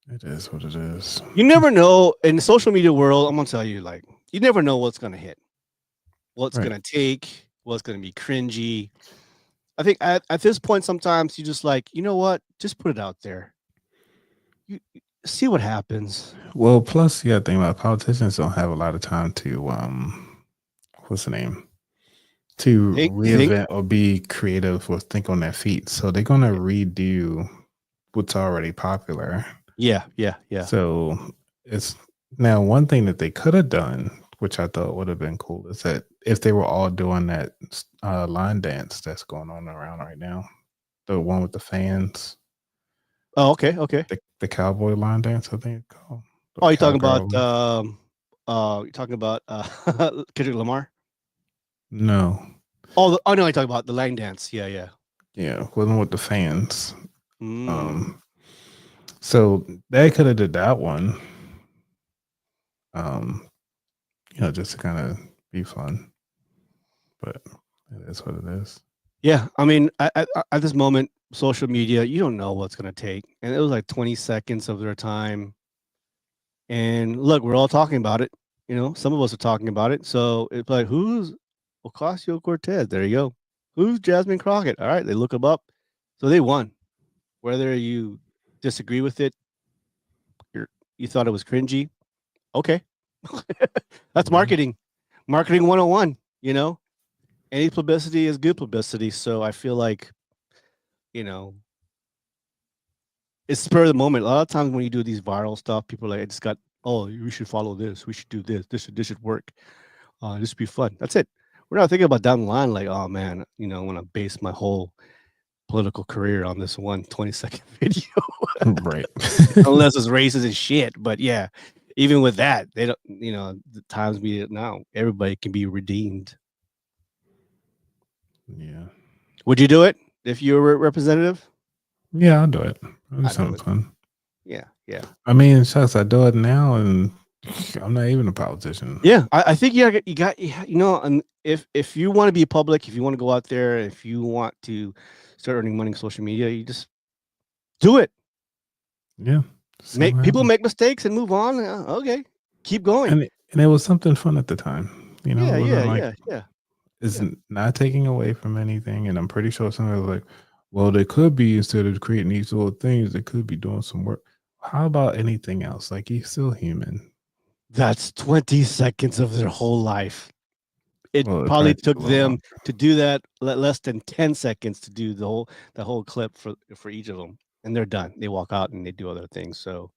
it is what it is. You never know in the social media world. I'm gonna tell you, like, you never know what's gonna hit, what's Right. gonna take, what's gonna be cringy. I think at this point, sometimes you just like, you know what, just put it out there. You see what happens. Well, plus you got to think about politicians don't have a lot of time to what's the name? To You think? reinvent or be creative or think on their feet. So they're gonna redo what's already popular. Yeah. So it's now one thing that they could have done, which I thought would have been cool, is that if they were all doing that line dance that's going on around right now, the one with the fans, Oh, okay. the cowboy line dance, I think it's called. Oh, The cowgirl. you're talking about Kendrick Lamar. No. Oh, no, I talking about the line dance. Yeah. Yeah, wasn't with the fans. Mm. So they could have did that one. Just to kind of be fun. But it is what it is. Yeah, I mean, at this moment, social media, you don't know what's gonna take, and it was like 20 seconds of their time. And look, we're all talking about it. Some of us are talking about it. So it's like, who's Ocasio-Cortez? There you go. Who's Jasmine Crockett? All right, they look them up. So they won. Whether you disagree with it, you thought it was cringy. Okay. That's Yeah. marketing. Marketing 101, Any publicity is good publicity. So I feel like, you know, it's spur of the moment. A lot of times when you do these viral stuff, people are like, I just got, oh, we should follow this. We should do this. This should work. This would be fun. That's it. We're not thinking about down the line, like, oh man, I want to base my whole political career on this one 20-second video. Right. Unless it's racist as shit. But yeah, even with that, they don't, the times we now, everybody can be redeemed. Yeah. Would you do it if you were a representative? Yeah, I'll do it. It'll be I'd do something it. fun. Yeah. I mean, shucks, I do it now, and I'm not even a politician. Yeah, I think and if you want to be public, if you want to go out there, if you want to start earning money on social media, you just do it. Yeah. People make mistakes and move on. Okay, keep going. And it was something fun at the time. It wasn't like Yeah. it's not taking away from anything. And I'm pretty sure somebody was like, well, they could be, instead of creating these little things, they could be doing some work. How about anything else? Like, you're still human. That's 20 seconds of their whole life. It Well, probably took took a little them longer. to do that less than 10 seconds to do the whole clip for each of them, and they're done. They walk out and they do other things. So,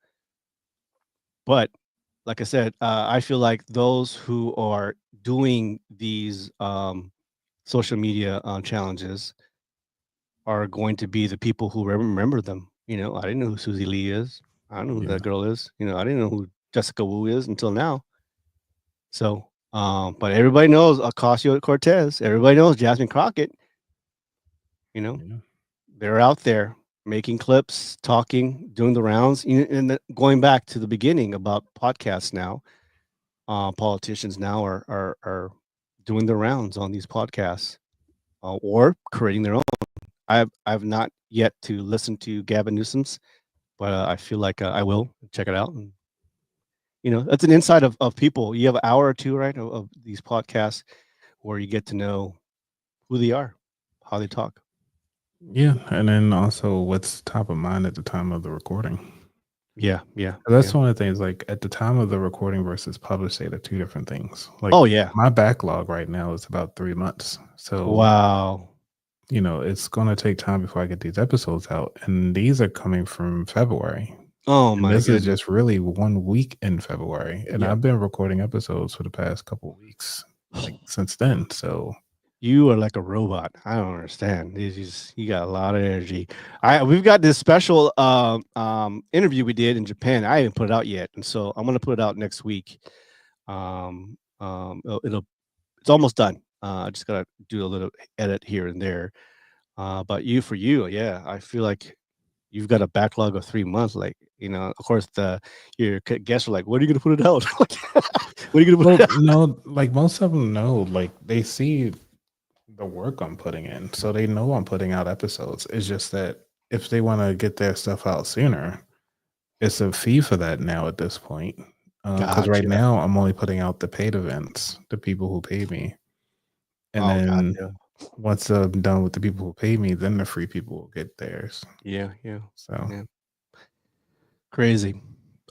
but like I said, I feel like those who are doing these social media challenges are going to be the people who remember them. I didn't know who Susie Lee is. I don't know who Yeah. that girl is. I didn't know who Jessica Wu is until now. So, but everybody knows Ocasio Cortez. Everybody knows Jasmine Crockett. Yeah. They're out there making clips, talking, doing the rounds. And going back to the beginning about podcasts now, politicians now are doing the rounds on these podcasts or creating their own. I've not yet to listen to Gavin Newsom's, but I feel like I will check it out. And that's an insight of people. You have an hour or two, right, of these podcasts where you get to know who they are, how they talk. Yeah. And then also what's top of mind at the time of the recording. Yeah. That's one of the things, like at the time of the recording versus publish date are two different things. Like, Oh yeah. my backlog right now is about 3 months. So, Wow. it's going to take time before I get these episodes out. And these are coming from February. Oh And my this is goodness. just really 1 week in February. And Yep. I've been recording episodes for the past couple of weeks, like since then. So You are like a robot. I don't understand. You got a lot of energy. We've got this special interview we did in Japan. I haven't put it out yet, and so I'm gonna put it out next week. It's almost done. I just gotta do a little edit here and there. But for you, yeah, I feel like you've got a backlog of 3 months. Like, of course, your guests are like, "When are you gonna put it out? When are you gonna put well, it out?" no, like most of them know, like they see the work I'm putting in. So they know I'm putting out episodes. It's just that if they want to get their stuff out sooner, it's a fee for that now at this point. Because right Gotcha. now I'm only putting out the paid events, the people who pay me. And Oh, then gotcha. once I'm done with the people who pay me, then the free people will get theirs. Yeah, yeah, So yeah. Crazy.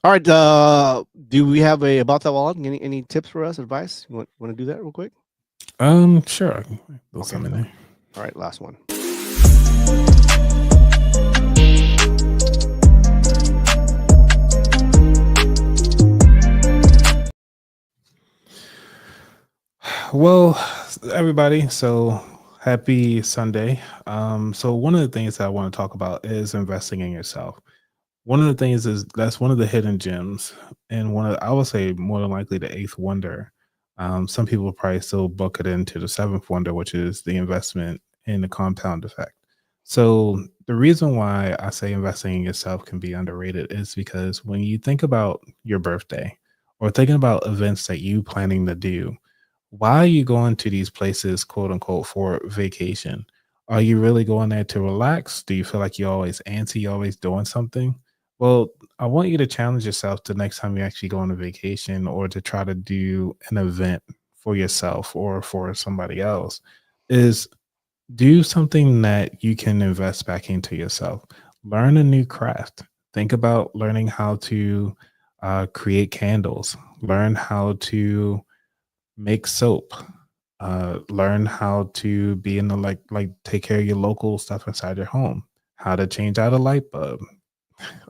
All right. Do we have a about that wallet? Any tips for us? Advice? You want to do that real quick? sure, I can throw Okay. some in there. All right. Last one. Well, everybody, so happy Sunday. So one of the things that I want to talk about is investing in yourself. One of the things is that's one of the hidden gems, and I would say more than likely the eighth wonder. Some people probably still book it into the seventh wonder, which is the investment in the compound effect. So the reason why I say investing in yourself can be underrated is because when you think about your birthday or thinking about events that you planning to do, why are you going to these places, quote unquote, for vacation? Are you really going there to relax? Do you feel like you're always antsy, you're always doing something? Well, I want you to challenge yourself the next time you actually go on a vacation or to try to do an event for yourself or for somebody else. Is do something that you can invest back into yourself. Learn a new craft. Think about learning how to create candles. Learn how to make soap. Learn how to be in the like take care of your local stuff inside your home. How to change out a light bulb.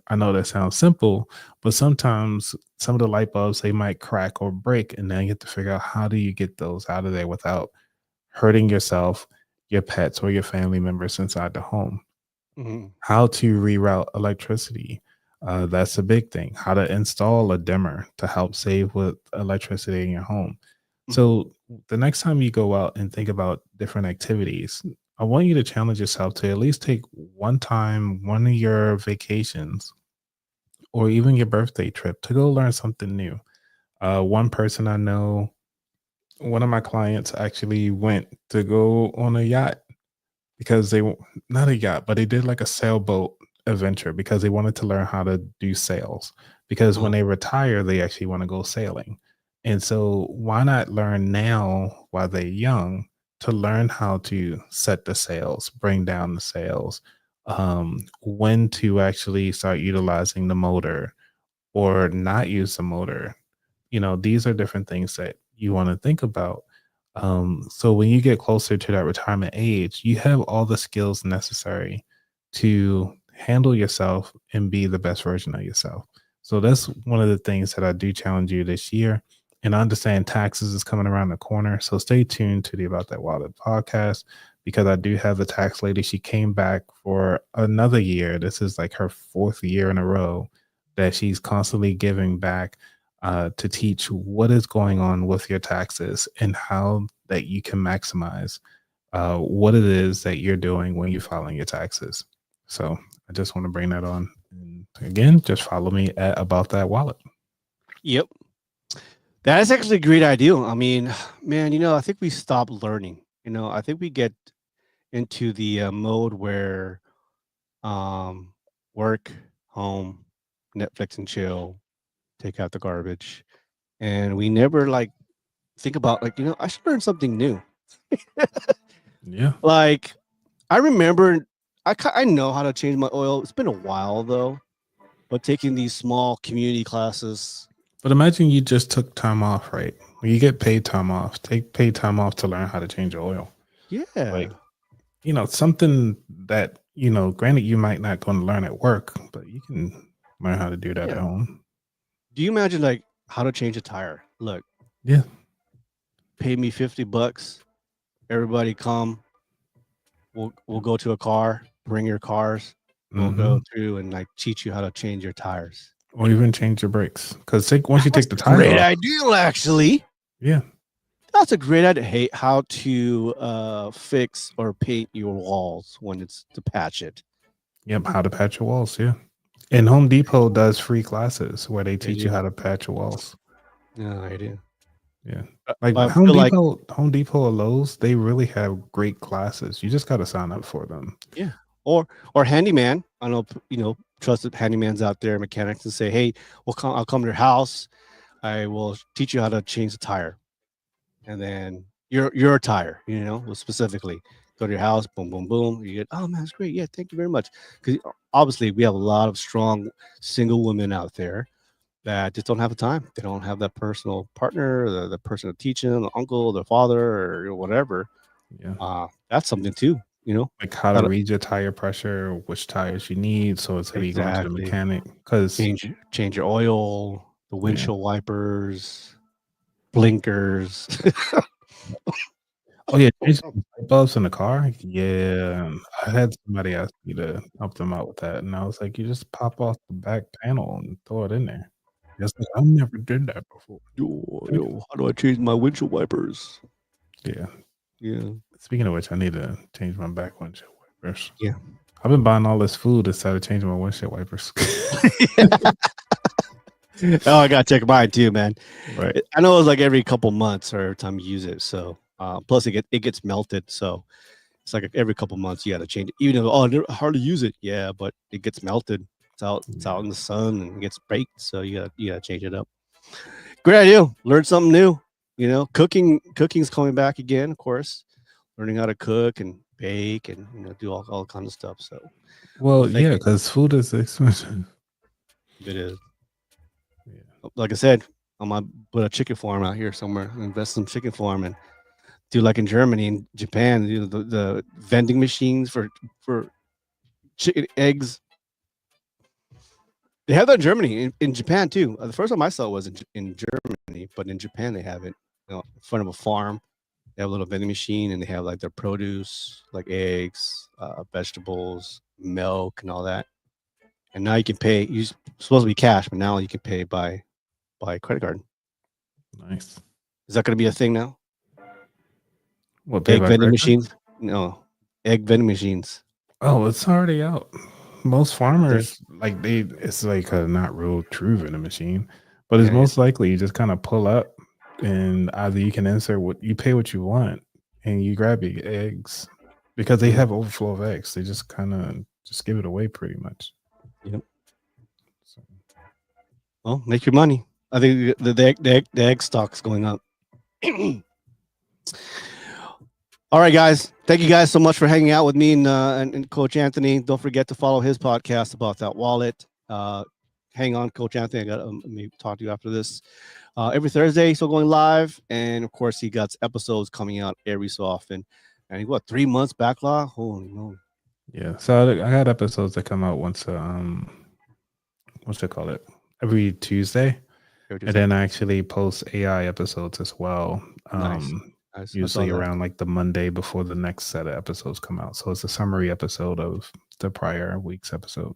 I know that sounds simple, but sometimes some of the light bulbs they might crack or break, and then you have to figure out how do you get those out of there without hurting yourself, your pets, or your family members inside the home. Mhm. How to reroute electricity. That's a big thing. How to install a dimmer to help save with electricity in your home. Mhm. So the next time you go out and think about different activities, I want you to challenge yourself to at least take one time, one of your vacations, or even your birthday trip to go learn something new. One person I know, one of my clients actually went to go on a yacht because not a yacht, but they did like a sailboat adventure because they wanted to learn how to do sails. Because when Uh-huh. they retire, they actually want to go sailing. And so, why not learn now while they're young to learn how to set the sails, bring down the sails, when to actually start utilizing the motor or not use the motor? These are different things that you want to think about. So when you get closer to that retirement age, you have all the skills necessary to handle yourself and be the best version of yourself. So that's one of the things that I do challenge you this year. And I understand taxes is coming around the corner. So stay tuned to the About That Wallet podcast because I do have the tax lady. She came back for another year. This is like her fourth year in a row that she's constantly giving back to teach what is going on with your taxes and how that you can maximize what it is that you're doing when you're filing your taxes. So I just want to bring that on. And again, just follow me at About That Wallet. Yep. That is actually a great idea. I mean, man, I think we stop learning. I think we get into the mode where um, work, home, Netflix and chill, take out the garbage, and we never like think about like I should learn something new. Yeah. Like I remember, I know how to change my oil. It's been a while though, but taking these small community classes. But imagine you just took time off, right? When you get paid time off, take paid time off to learn how to change your oil. Like, Yeah. something that, granted you might not going to learn at work, but you can learn how to do that at home. Do you imagine like how to change a tire? Look, Yeah. pay me $50. Everybody come. We'll go to a car. Bring your cars. We'll go through and like teach you how to change your tires. Or even change your brakes. Because once you take the That's a tire great off, idea, actually. yeah. That's a great idea. Hey, how to fix or paint your walls when it's to patch it. Yep, how to patch your walls, yeah. And Home Depot does free classes where they teach you do. how to patch your walls. Yeah, I do. Yeah. Like I Home feel like Depot or Lowe's, they really have great classes. You just got to sign up for them. yeah. Or handyman. I know trusted handymans out there, mechanics, and say, hey, I'll come to your house. I will teach you how to change the tire. And then your tire, specifically. Go to your house, boom, boom, boom. You get, oh man, that's great. Yeah, thank you very much. Because obviously we have a lot of strong single women out there that just don't have the time. They don't have that personal partner, the person to teach them, the uncle, the father, or whatever. Yeah. That's something too, Like how to read your tire pressure, which tires you need. So instead of you going to the Exactly. mechanic, because Change your oil, the windshield wipers, blinkers. oh yeah, change the light bulbs in the car. Yeah, I had somebody ask me to help them out with that, and I was like, "You just pop off the back panel and throw it in there." It's like, I never did that before. Yo, how do I change my windshield wipers? Yeah. Yeah. Speaking of which, I need to change my back windshield wipers. Yeah. I've been buying all this food instead of changing my windshield wipers. Oh, I gotta check mine too, man. Right. I know it's like every couple months or every time you use it. So plus it gets melted. So it's like every couple months you gotta change it. Even though I never hardly use it. Yeah, but it gets melted. It's out in the sun and it gets baked. So you gotta change it up. Great idea. Learn something new. Cooking's coming back again, of course. Learning how to cook and bake and do all kinds of stuff. So Well, thank yeah, you. because food is expensive. It is. Yeah. Like I said, I might put a chicken farm out here somewhere, invest in chicken farm, and do like in Germany and Japan, the vending machines for chicken eggs. They have that in Germany, in Japan too. The first time I saw it was in Germany, but in Japan they have it. In front of a farm, they have a little vending machine, and they have like their produce, like eggs, vegetables, milk, and all that. And now you can pay. You're supposed to be cash, but now you can pay by credit card. Nice. Is that going to be a thing now? What, Egg vending machines? No, egg vending machines. Oh, it's already out. Most farmers it's like a not real true vending machine, but it's most likely you just kind of pull up and either you can insert what you pay what you want and you grab your eggs because they have overflow of eggs. They just kind of just give it away pretty much. Yep. So. Well, make your money. I think the egg stock's going up. All right, guys. Thank you guys so much for hanging out with me and Coach Anthony. Don't forget to follow his podcast about that wallet. Hang on, Coach Anthony. I got to maybe talk to you after this. Every Thursday, still going live. And, of course, he got episodes coming out every so often. And 3 months backlog? Holy no. Yeah. So I got episodes that come out once, what's they call it? Every Tuesday. And then I actually post AI episodes as well. Nice. Usually around like the Monday before the next set of episodes come out. So it's a summary episode of the prior week's episode.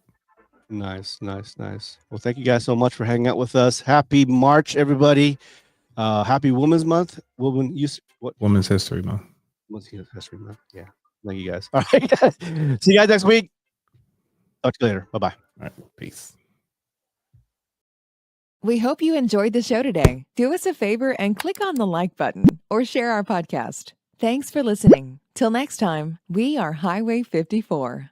Nice. Well, thank you guys so much for hanging out with us. Happy March, everybody. Happy Women's Month. Women's History Month. Women's History Month. Yeah. Thank you guys. All right. See you guys next week. Talk to you later. Bye-bye. All right. Peace. We hope you enjoyed the show today. Do us a favor and click on the like button or share our podcast. Thanks for listening. Till next time, we are Highway 54.